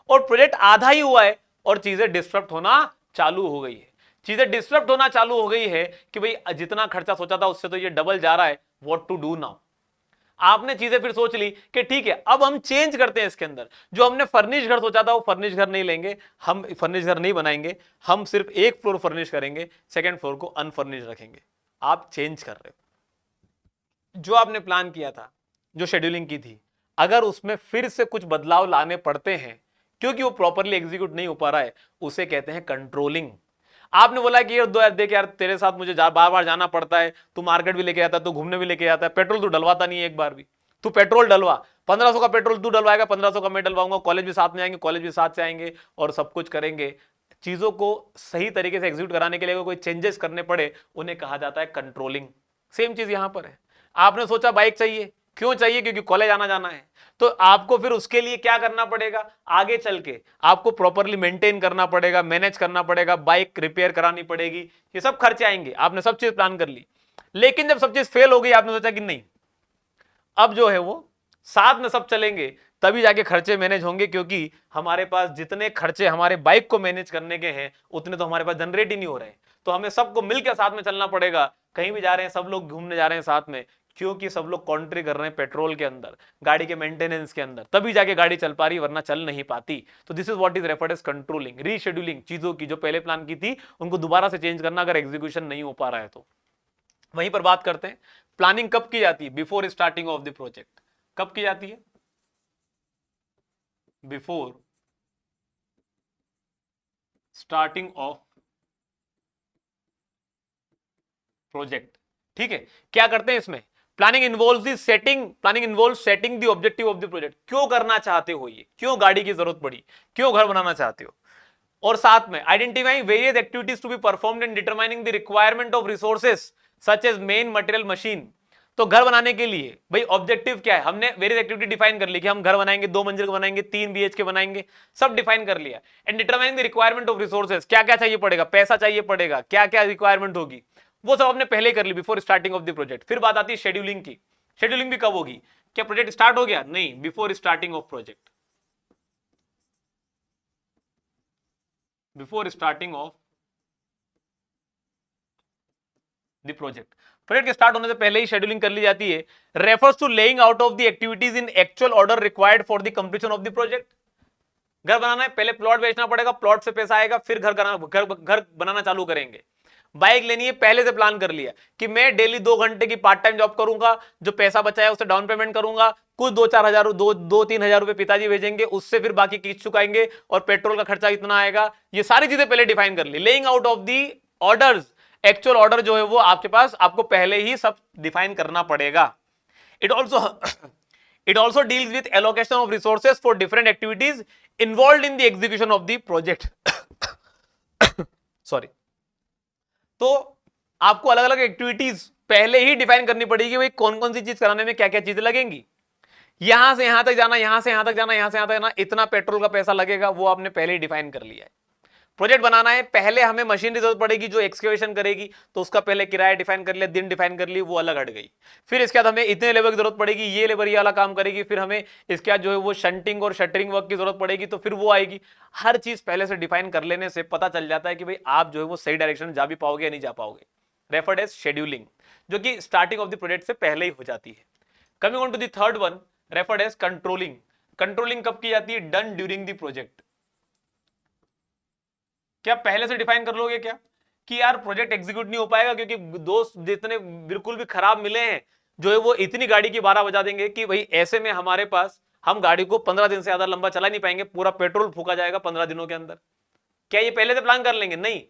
और प्रोजेक्ट आधा ही हुआ है और चीजें डिस्टर्ब होना चालू हो गई है। चीजें डिस्टर्ब होना चालू हो गई है कि भाई जितना खर्चा सोचा था उससे तो ये डबल जा रहा है, व्हाट टू डू नाउ। आपने चीजें फिर सोच ली कि ठीक है अब हम चेंज करते हैं इसके अंदर, जो हमने फर्निश घर सोचा था वो फर्निश घर नहीं लेंगे, हम फर्निश घर नहीं बनाएंगे, हम सिर्फ एक फ्लोर फर्निश करेंगे, सेकंड फ्लोर को अनफर्निश रखेंगे। आप चेंज कर रहे हो। जो आपने प्लान किया था, जो शेड्यूलिंग की थी, अगर उसमें फिर से कुछ बदलाव लाने पड़ते हैं क्योंकि वो प्रॉपरली एग्जीक्यूट नहीं हो पा रहा है, उसे कहते हैं कंट्रोलिंग। आपने बोला कि यार दो यार देख यार तेरे साथ मुझे बार बार जाना पड़ता है, तू मार्केट भी लेके आता है, तू घूमने भी लेके आता है, पेट्रोल तू डलवाता नहीं है एक बार भी, तू पेट्रोल डलवा, 1500 का पेट्रोल तू डलवाएगा, 1500 का मैं डलवाऊंगा, कॉलेज भी साथ में आएंगे, कॉलेज भी साथ से आएंगे और सब कुछ करेंगे। चीजों को सही तरीके से एग्जीक्यूट कराने के लिए कोई चेंजेस करने पड़े, उन्हें कहा जाता है कंट्रोलिंग। सेम चीज यहां पर है। आपने सोचा बाइक चाहिए, क्यों चाहिए? क्योंकि कॉलेज आना जाना है, तो आपको फिर उसके लिए क्या करना पड़ेगा, आगे चल के आपको प्रॉपरली मेंटेन करना पड़ेगा, मैनेज करना पड़ेगा, बाइक रिपेयर करानी पड़ेगी, ये सब खर्चे आएंगे। आपने सब चीज प्लान कर ली, लेकिन जब सब चीज फेल हो गई, आपने सोचा कि नहीं अब जो है वो साथ में सब चलेंगे, तभी जाके खर्चे मैनेज होंगे, क्योंकि हमारे पास जितने खर्चे हमारे बाइक को मैनेज करने के हैं उतने तो हमारे पास जनरेट ही नहीं हो रहे हैं, तो हमें सबको मिलकर साथ में चलना पड़ेगा। कहीं भी जा रहे हैं सब लोग घूमने जा रहे हैं साथ में, क्योंकि सब लोग कॉन्ट्री कर रहे हैं पेट्रोल के अंदर, गाड़ी के मेंटेनेंस के अंदर, तभी जाके गाड़ी चल पा रही, वरना चल नहीं पाती। तो this is what is referred as controlling, rescheduling, चीजों की जो पहले प्लान की थी उनको दोबारा से चेंज करना अगर एग्जीक्यूशन नहीं हो पा रहा है तो। वहीं पर बात करते हैं प्लानिंग कब की जाती है, before starting of the project. कब की जाती है? Before starting of project. ठीक है, क्या करते हैं इसमें? Planning involves the setting, planning involves setting the objective of the project. क्यों करना चाहते हो ये, क्यों गाड़ी की जरूरत पड़ी, क्यों घर बनाना चाहते हो, और साथ में identifying various activities to be performed in determining the requirement of resources such as men material machine. तो घर बनाने के लिए भाई ऑब्जेक्टिव क्या है, हमने वेरियस एक्टिविटी डिफाइन कर ली कि हम घर बनाएंगे, 2 मंजिल का बनाएंगे, 3 BHK बनाएंगे, सब डिफाइन कर लिया। And determining the requirement of resources, क्या क्या चाहिए पड़ेगा, पैसा चाहिए पड़ेगा, क्या क्या रिक्वायरमेंट होगी, वो सब हमने पहले कर ली before starting of the project. फिर बात आती है शेड्यूलिंग की। शेड्यूलिंग भी कब होगी? क्या प्रोजेक्ट स्टार्ट हो गया? नहीं, before starting of project, before starting of the project. Project के स्टार्ट होने से पहले ही शेड्यूलिंग कर ली जाती है। Refers to laying out of the activities in actual order required for the completion of the project. घर बनाना है, पहले प्लॉट बेचना पड़ेगा, प्लॉट से पैसा आएगा, फिर घर बनाना चालू करेंगे। बाइक लेनी है, पहले से प्लान कर लिया कि मैं डेली 2 घंटे की पार्ट टाइम जॉब करूंगा, जो पैसा बचा है उससे डाउन पेमेंट करूंगा, कुछ 2-4 हजार 2-3 हजार रुपए पिताजी भेजेंगे, उससे फिर बाकी किस्त चुकाएंगे और पेट्रोल का खर्चा इतना आएगा। ये सारी चीजें पहले डिफाइन कर ली। Laying out of the orders, actual order जो है वो आपके पास, आपको पहले ही सब डिफाइन करना पड़ेगा। It also deals with allocation of resources for different activities involve in the execution of the project. Sorry. तो आपको अलग अलग एक्टिविटीज पहले ही डिफाइन करनी पड़ेगी, भाई कौन कौन सी चीज कराने में क्या क्या चीजें लगेंगी। यहां से यहां तक जाना, यहां से यहां तक जाना, यहां से यहां तक जाना, इतना पेट्रोल का पैसा लगेगा, वो आपने पहले ही डिफाइन कर लिया है। प्रोजेक्ट बनाना है, पहले हमें मशीनरी जरूरत पड़ेगी जो एक्सकेवेशन करेगी, तो उसका पहले किराया डिफाइन कर लिया, दिन डिफाइन कर ली, वो अलग हट गई। फिर इसके बाद हमें इतने लेबर की जरूरत पड़ेगी, ये लेबर ये वाला काम करेगी, फिर हमें इसके बाद जो है वो शंटिंग और शटरिंग वर्क की जरूरत पड़ेगी, तो फिर वो आएगी। हर चीज पहले से डिफाइन कर लेने से पता चल जाता है कि भाई आप जो है वो सही डायरेक्शन में जा भी पाओगे या नहीं जा पाओगे। रेफर्ड एज शेड्यूलिंग, जो कि स्टार्टिंग ऑफ द प्रोजेक्ट से पहले ही हो जाती है। Coming on to the third one, referred as controlling. Controlling कब की जाती है? Done during the project. क्या पहले से डिफाइन कर लोगे क्या कि यार प्रोजेक्ट एग्जीक्यूट नहीं हो पाएगा क्योंकि दोस्त जितने बिल्कुल भी खराब मिले हैं, जो है वो इतनी गाड़ी की 12 बजा देंगे कि भाई ऐसे में हमारे पास, हम गाड़ी को 15 दिन से ज्यादा लंबा चला नहीं पाएंगे, पूरा पेट्रोल फूका जाएगा 15 दिनों के अंदर। क्या ये पहले से प्लान कर लेंगे? नहीं,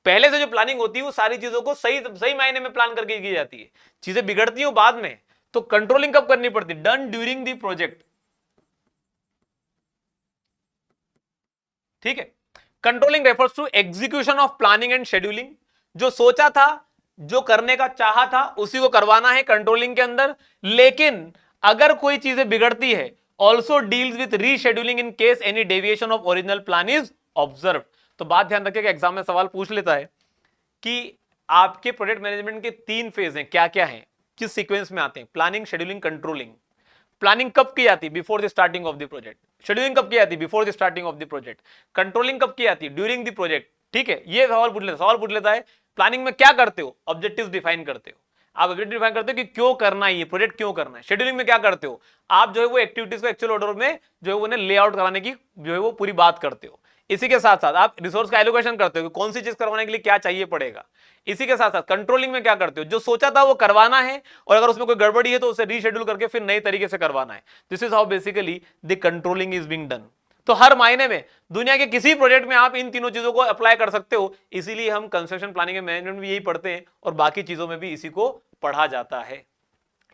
पहले से जो प्लानिंग होती है वो सारी चीजों को सही सही मायने में प्लान करके की जाती है, चीजें बिगड़ती हो बाद में। तो कंट्रोलिंग कब करनी पड़ती? Done during the project. ठीक है। Controlling refers to execution of planning and scheduling. जो सोचा था, जो करने का चाहा था, उसी को करवाना है कंट्रोलिंग के अंदर। लेकिन अगर कोई चीजें बिगड़ती है, also deals with rescheduling in case any deviation of original plan is observe. तो बात ध्यान रखिएगा, एग्जाम में सवाल पूछ लेता है कि आपके प्रोजेक्ट मैनेजमेंट के 3 फेज हैं, क्या क्या हैं, किस सीक्वेंस में आते हैं? Planning, scheduling, controlling. प्लानिंग कब की जाती है? Before the starting of the project. Scheduling कब की जाती है? Before the starting of the project. Controlling कब की जाती है? During the project. ठीक है, ये सवाल पूछ लेता है। प्लानिंग में क्या करते हो? ऑब्जेक्टिव्स डिफाइन करते हो। आप ऑब्जेक्टिव डिफाइन करते हो कि क्यों करना है, ये प्रोजेक्ट क्यों करना है। शेड्यूलिंग में क्या करते हो, आप जो है वो एक्टिविटीज को एक्चुअल ऑर्डर में जो है उन्हें लेआउट कराने की जो है वो पूरी बात करते हो। इसी के साथ साथ आप रिसोर्स का एलोकेशन करते हो कि कौन सी चीज करवाने के लिए क्या चाहिए पड़ेगा। इसी के साथ साथ कंट्रोलिंग में क्या करते हो, जो सोचा था वो करवाना है और अगर उसमें कोई गड़बड़ी है तो उसे रीशेड्यूल करके फिर नए तरीके से करवाना है। This is how basically the controlling is being done. तो हर मायने में दुनिया के किसी प्रोजेक्ट में आप इन तीनों चीजों को अप्लाई कर सकते हो। इसीलिए हम कंस्ट्रक्शन प्लानिंग एंड मैनेजमेंट में यही पढ़ते हैं और बाकी चीजों में भी इसी को पढ़ा जाता है।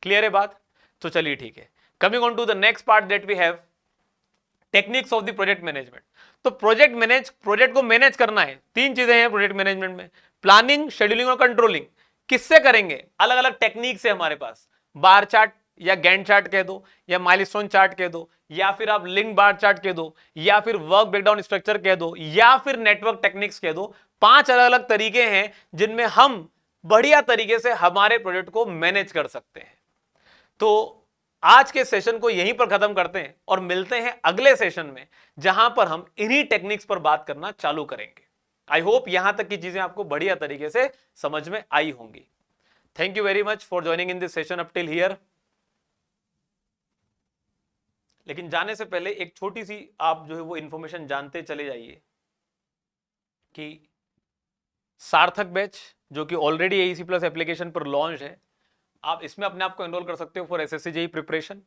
क्लियर है बात? तो चलिए ठीक है, coming on to the next part that we have, techniques of the project management. तो प्रोजेक्ट को मैनेज करना है, तीन चीजें हैं प्रोजेक्ट मैनेजमेंट में, प्लानिंग, शेड्यूलिंग और कंट्रोलिंग। किससे करेंगे? अलग अलग टेक्निक्स है हमारे पास, बार चार्ट या गैंट चार्ट कह दो, या माइलस्टोन चार्ट कह दो, या फिर आप लिंक बार चार्ट कह दो, या फिर वर्क ब्रेकडाउन स्ट्रक्चर कह दो, या फिर नेटवर्क टेक्निक्स कह दो। 5 अलग अलग तरीके हैं जिनमें हम बढ़िया तरीके से हमारे प्रोजेक्ट को मैनेज कर सकते हैं। तो आज के सेशन को यहीं पर खत्म करते हैं और मिलते हैं अगले सेशन में, जहां पर हम इन्हीं टेक्निक्स पर बात करना चालू करेंगे। आई होप यहां तक की चीजें आपको बढ़िया तरीके से समझ में आई होंगी। Thank you very much for joining in this session up till here. लेकिन जाने से पहले एक छोटी सी आप जो है वो इंफॉर्मेशन जानते चले जाइए कि सार्थक बैच जो कि ऑलरेडी एईसी प्लस एप्लीकेशन पर लॉन्च है, आप इसमें अपने आप को एनरोल कर सकते हो फॉर एसएससी जेईई प्रिपरेशन।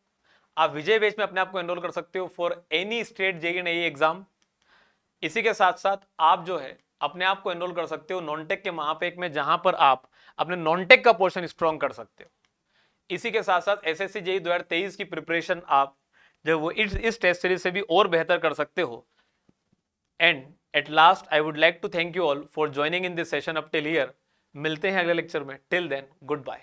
आप विजय बैच में अपने आप को एनरोल कर सकते हो for any state JEE and AE exam. इसी के साथ साथ आप जो है अपने आप को एनरोल कर सकते हो नॉनटेक के महापेक में, जहां पर आप अपने नॉनटेक का पोर्शन स्ट्रॉन्ग कर सकते हो। इसी के साथ साथ एसएससी जेईई 2023 की प्रिपरेशन आप जो वो इस टेस्ट सीरीज से भी और बेहतर कर सकते हो। And at last I would like to thank you all for joining in this session up till here. मिलते हैं अगले लेक्चर में, टिल देन गुड बाय।